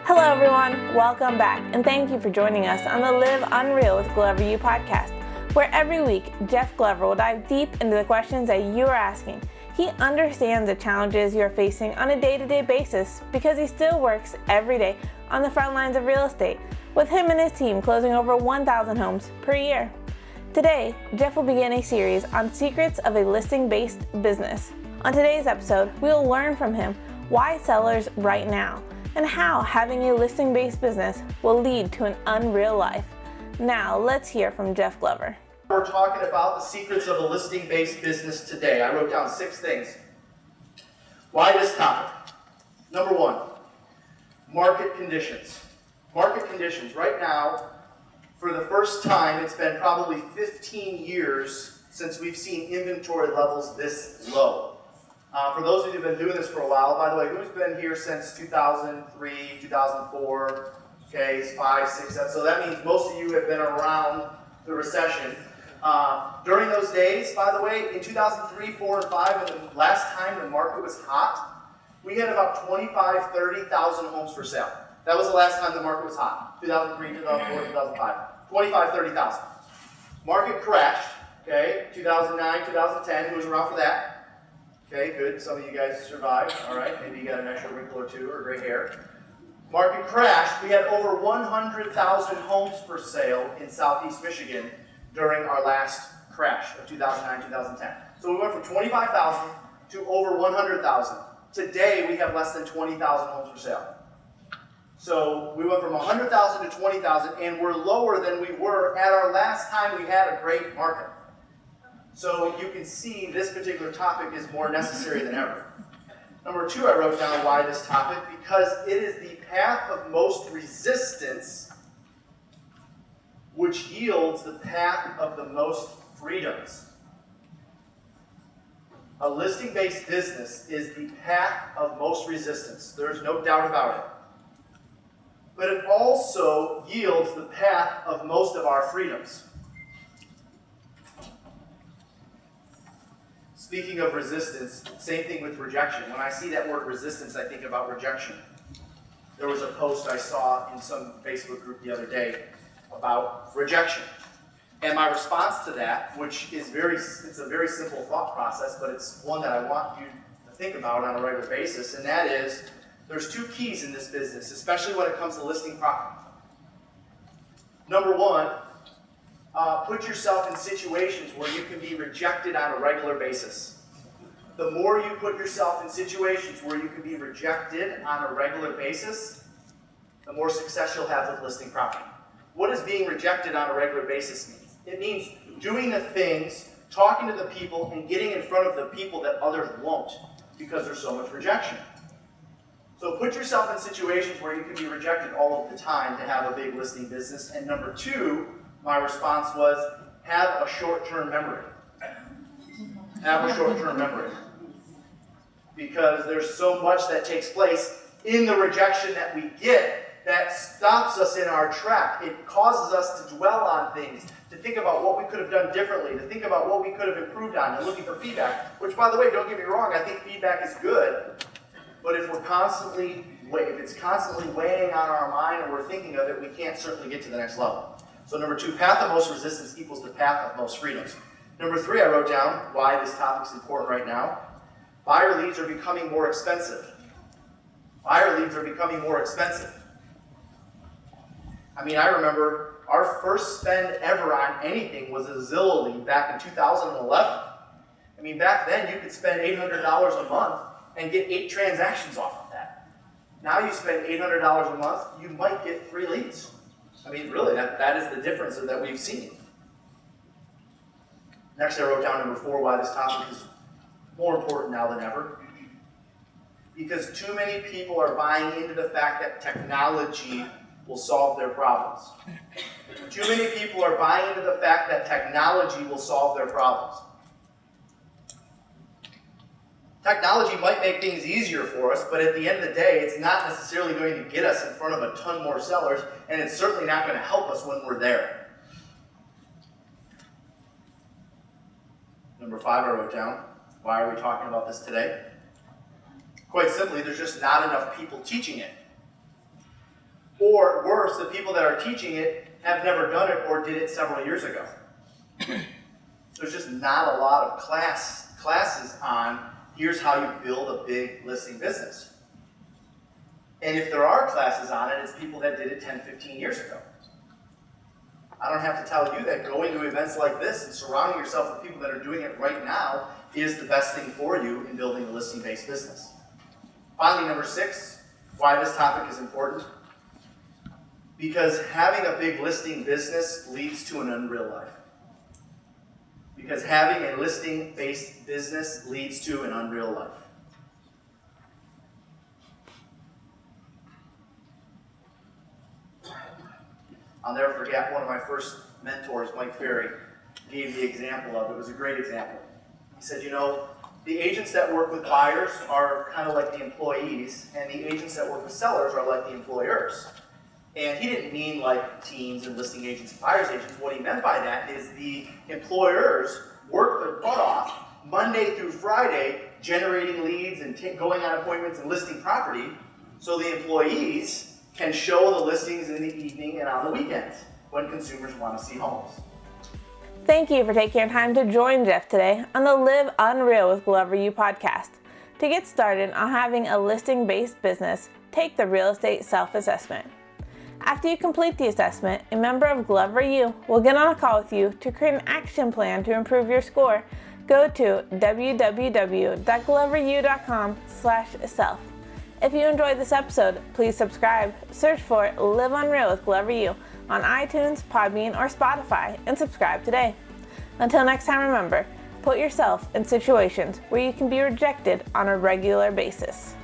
Hello everyone, welcome back, and thank you for joining us on the Live Unreal with Glover U podcast, where every week Jeff Glover will dive deep into the questions that you are asking. He understands the challenges you are facing on a day-to-day basis because he still works every day on the front lines of real estate, with him and his team closing over 1,000 homes per year. Today, Jeff will begin a series on secrets of a listing-based business. On today's episode, we will learn from him why sellers right now, and how having a listing-based business will lead to an unreal life. Now, let's hear from Jeff Glover. We're talking about the secrets of a listing-based business today. I wrote down 6 things. Why this topic? Number 1, market conditions. Market conditions. Right now, for the first time, it's been probably 15 years since we've seen inventory levels this low. For those of you who've been doing this for a while, by the way, who's been here since 2003, 2004, okay, it's 5, 6, 7, so that means most of you have been around the recession. During those days, by the way, in 2003, 4, and 5, when the last time the market was hot, we had about 25,000, 30,000 homes for sale. That was the last time the market was hot, 2003, 2004, 2005, 25,000, 30,000. Market crashed, okay, 2009, 2010, who was around for that? Okay, good. Some of you guys survived. All right, maybe you got an extra wrinkle or 2 or gray hair. Market crashed. We had over 100,000 homes for sale in Southeast Michigan during our last crash of 2009, 2010. So we went from 25,000 to over 100,000. Today, we have less than 20,000 homes for sale. So we went from 100,000 to 20,000, and we're lower than we were at our last time we had a great market. So you can see this particular topic is more necessary than ever. Number 2, I wrote down why this topic, because it is the path of most resistance which yields the path of the most freedoms. A listing-based business is the path of most resistance. There's no doubt about it. But it also yields the path of most of our freedoms. Speaking of resistance, same thing with rejection. When I see that word resistance, I think about rejection. There was a post I saw in some Facebook group the other day about rejection. And my response to that, which is it's a very simple thought process, but it's one that I want you to think about on a regular basis, and that is, there's 2 keys in this business, especially when it comes to listing property. Number 1, put yourself in situations where you can be rejected on a regular basis. The more you put yourself in situations where you can be rejected on a regular basis, the more success you'll have with listing property. What does being rejected on a regular basis mean? It means doing the things, talking to the people, and getting in front of the people that others won't because there's so much rejection. So put yourself in situations where you can be rejected all of the time to have a big listing business. And number 2, my response was, have a short-term memory. Have a short-term memory. Because there's so much that takes place in the rejection that we get that stops us in our track. It causes us to dwell on things, to think about what we could have done differently, to think about what we could have improved on, and looking for feedback. Which, by the way, don't get me wrong, I think feedback is good. But if it's constantly weighing on our mind and we're thinking of it, we can't certainly get to the next level. So number 2, path of most resistance equals the path of most freedoms. Number 3, I wrote down why this topic is important right now. Buyer leads are becoming more expensive. Buyer leads are becoming more expensive. I mean, I remember our first spend ever on anything was a Zillow lead back in 2011. I mean, back then you could spend $800 a month and get 8 transactions off of that. Now you spend $800 a month, you might get 3 leads. I mean, really, that is the difference that we've seen. Next, I wrote down number 4, why this topic is more important now than ever. Because too many people are buying into the fact that technology will solve their problems. Too many people are buying into the fact that technology will solve their problems. Technology might make things easier for us, but at the end of the day, it's not necessarily going to get us in front of a ton more sellers, and it's certainly not going to help us when we're there. Number 5 I wrote down. Why are we talking about this today? Quite simply, there's just not enough people teaching it. Or worse, the people that are teaching it have never done it or did it several years ago. There's just not a lot of classes on here's how you build a big listing business. And if there are classes on it, it's people that did it 10, 15 years ago. I don't have to tell you that going to events like this and surrounding yourself with people that are doing it right now is the best thing for you in building a listing-based business. Finally, number 6, why this topic is important. Because having a big listing business leads to an unreal life. Because having a listing-based business leads to an unreal life. I'll never forget one of my first mentors, Mike Ferry, gave the example of it. It was a great example. He said, you know, the agents that work with buyers are kind of like the employees, and the agents that work with sellers are like the employers. And he didn't mean like teams and listing agents and buyer's agents. What he meant by that is the employers work their butt off Monday through Friday, generating leads and going on appointments and listing property, so the employees can show the listings in the evening and on the weekends when consumers want to see homes. Thank you for taking your time to join Jeff today on the Live Unreal with Glover U podcast. To get started on having a listing-based business, take the real estate self-assessment. After you complete the assessment, a member of Glover U will get on a call with you to create an action plan to improve your score. Go to www.gloveru.com/self. If you enjoyed this episode, please subscribe. Search for Live Unreal with Glover U on iTunes, Podbean, or Spotify, and subscribe today. Until next time, remember, put yourself in situations where you can be rejected on a regular basis.